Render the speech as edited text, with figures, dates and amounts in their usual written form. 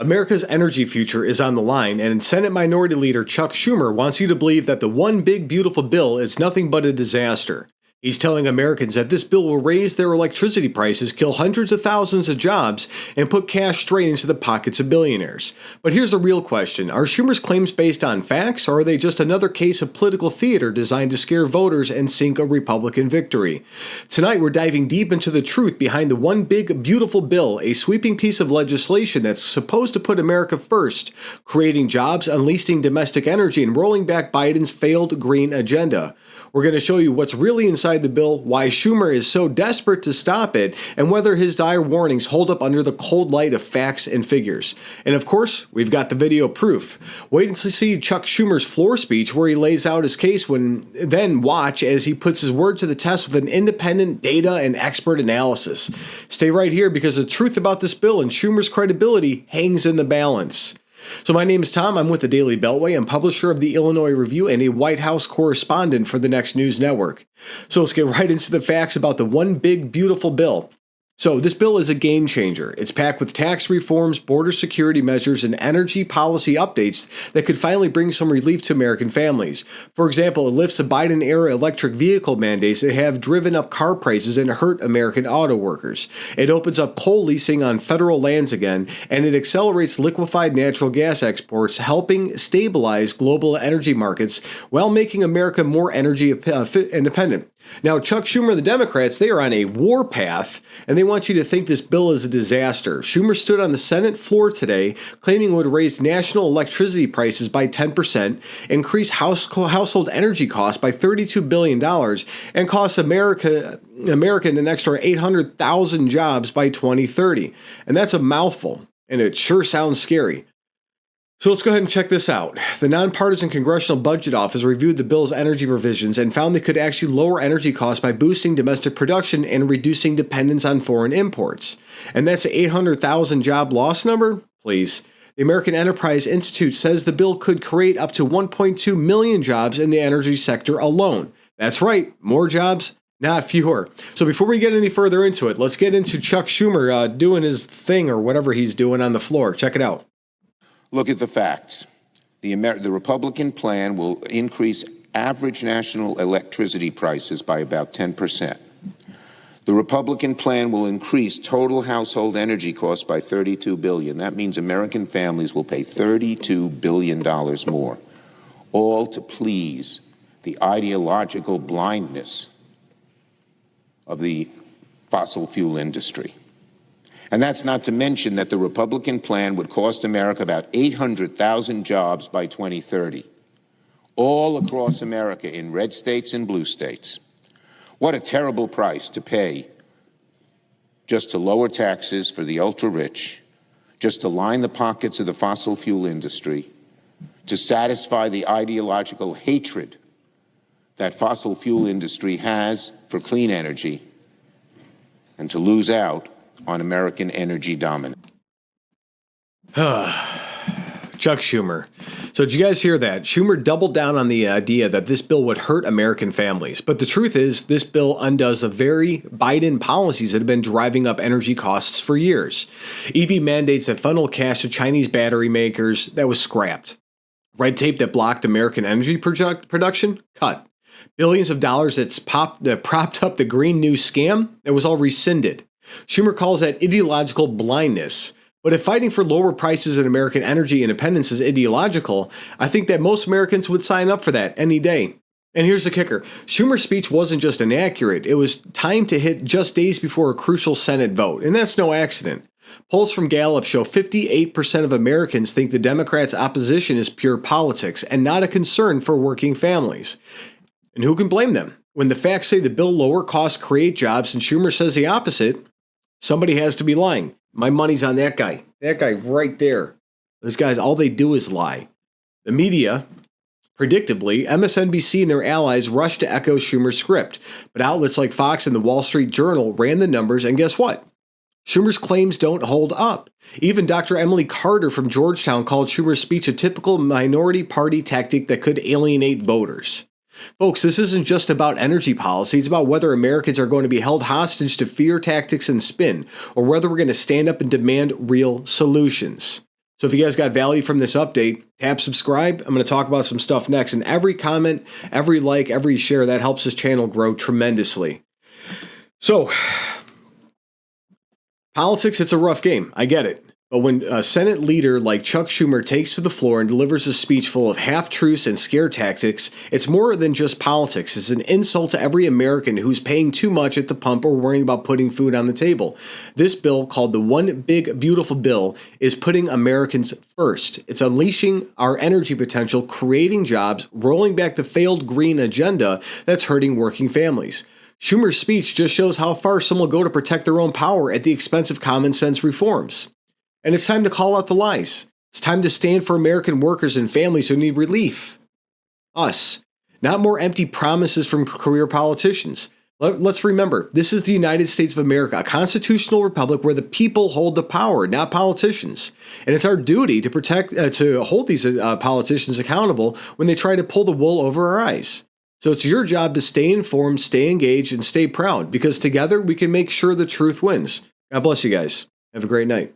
America's energy future is on the line, and Senate Minority Leader Chuck Schumer wants you to believe that the one big beautiful bill is nothing but a disaster. He's telling Americans that this bill will raise their electricity prices, kill hundreds of thousands of jobs, and put cash straight into the pockets of billionaires. But here's the real question. Are Schumer's claims based on facts, or are they just another case of political theater designed to scare voters and sink a Republican victory? Tonight, we're diving deep into the truth behind the one big beautiful bill, a sweeping piece of legislation that's supposed to put America first, creating jobs, unleashing domestic energy, and rolling back Biden's failed green agenda. We're going to show you what's really inside the bill, why Schumer is so desperate to stop it, and whether his dire warnings hold up under the cold light of facts and figures. And of course, we've got the video proof. Wait until you see Chuck Schumer's floor speech where he lays out his case, then watch as he puts his word to the test with an independent data and expert analysis. Stay right here because the truth about this bill and Schumer's credibility hangs in the balance. So my name is Tom. I'm with the Daily Beltway. I'm publisher of the Illinois Review and a White House correspondent for the Next News Network. So let's get right into the facts about the one big beautiful bill. So this bill is a game changer. It's packed with tax reforms, border security measures, and energy policy updates that could finally bring some relief to American families. For example, it lifts the Biden-era electric vehicle mandates that have driven up car prices and hurt American auto workers. It opens up coal leasing on federal lands again, and it accelerates liquefied natural gas exports, helping stabilize global energy markets while making America more energy independent. Now, Chuck Schumer and the Democrats, they are on a war path, and they want you to think this bill is a disaster. Schumer stood on the Senate floor today, claiming it would raise national electricity prices by 10%, increase household energy costs by $32 billion, and cost America an extra 800,000 jobs by 2030. And that's a mouthful, and it sure sounds scary. So let's go ahead and check this out. The Nonpartisan Congressional Budget Office reviewed the bill's energy provisions and found they could actually lower energy costs by boosting domestic production and reducing dependence on foreign imports. And that's the 800,000 job loss number? Please. The American Enterprise Institute says the bill could create up to 1.2 million jobs in the energy sector alone. That's right, more jobs, not fewer. So before we get any further into it, let's get into Chuck Schumer doing his thing or whatever he's doing on the floor. Check it out. Look at the facts. The Republican plan will increase average national electricity prices by about 10%. The Republican plan will increase total household energy costs by $32 billion. That means American families will pay $32 billion more, all to please the ideological blindness of the fossil fuel industry. And that's not to mention that the Republican plan would cost America about 800,000 jobs by 2030, all across America in red states and blue states. What a terrible price to pay just to lower taxes for the ultra-rich, just to line the pockets of the fossil fuel industry, to satisfy the ideological hatred that fossil fuel industry has for clean energy, and to lose out on American energy dominance. Chuck Schumer. So did you guys hear that? Schumer doubled down on the idea that this bill would hurt American families. But the truth is, this bill undoes the very Biden policies that have been driving up energy costs for years. EV mandates that funnel cash to Chinese battery makers, that was scrapped. Red tape that blocked American energy production, cut. Billions of dollars that propped up the Green New scam, that was all rescinded. Schumer calls that ideological blindness. But if fighting for lower prices in American energy independence is ideological, I think that most Americans would sign up for that any day. And here's the kicker. Schumer's speech wasn't just inaccurate. It was timed to hit just days before a crucial Senate vote. And that's no accident. Polls from Gallup show 58% of Americans think the Democrats' opposition is pure politics and not a concern for working families. And who can blame them? When the facts say the bill lower costs create jobs and Schumer says the opposite, somebody has to be lying. My money's on that guy. That guy right there. Those guys, all they do is lie. The media, predictably, MSNBC and their allies rushed to echo Schumer's script. But outlets like Fox and the Wall Street Journal ran the numbers, and guess what? Schumer's claims don't hold up. Even Dr. Emily Carter from Georgetown called Schumer's speech a typical minority party tactic that could alienate voters. Folks, this isn't just about energy policy. It's about whether Americans are going to be held hostage to fear tactics and spin, or whether we're going to stand up and demand real solutions. So if you guys got value from this update, tap subscribe. I'm going to talk about some stuff next. And every comment, every like, every share, that helps this channel grow tremendously. So, politics, it's a rough game. I get it. But when a Senate leader like Chuck Schumer takes to the floor and delivers a speech full of half-truths and scare tactics, it's more than just politics. It's an insult to every American who's paying too much at the pump or worrying about putting food on the table. This bill, called the One Big Beautiful Bill, is putting Americans first. It's unleashing our energy potential, creating jobs, rolling back the failed green agenda that's hurting working families. Schumer's speech just shows how far some will go to protect their own power at the expense of common sense reforms. And it's time to call out the lies. It's time to stand for American workers and families who need relief. Us. Not more empty promises from career politicians. Let's remember, this is the United States of America, a constitutional republic where the people hold the power, not politicians. And it's our duty to hold these politicians accountable when they try to pull the wool over our eyes. So it's your job to stay informed, stay engaged, and stay proud, because together we can make sure the truth wins. God bless you guys. Have a great night.